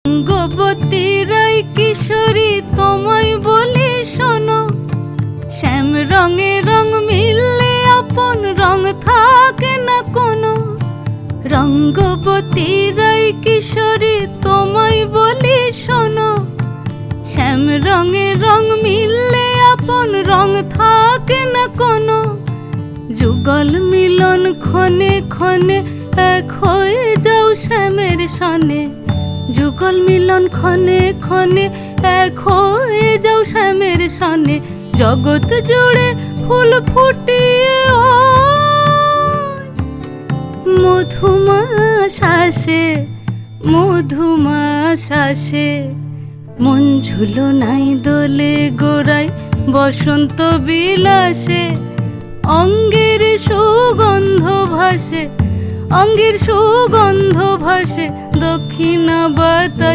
রঙ্গবতী রাই কিশোরী তোমায় বলি শোনো, শ্যাম রঙে রং মিললে আপন রং থাকে না কোনো। রঙ্গবতী রাই কিশোরী তোমায় বলি শোনো, শ্যাম রঙে রং মিললে আপন রং থাকে না কোনো। যুগল মিলন ক্ষণে ক্ষণে এক হয়ে যাও শ্যামের সনে, যুগল মিলন ক্ষণে ক্ষণে এক হয়ে যাও শ্যামের সনে। জগৎ জুড়ে ফুল ফুটিয়ে মধুমাস আসে, মধুমাস আসে। মন ঝুলো নাই দোলে গোড়ায় বসন্ত বিলাসে, অঙ্গের সুগন্ধ ভাসে, অঙ্গের সুগন্ধ ভাসে দক্ষিণা বাতাসে।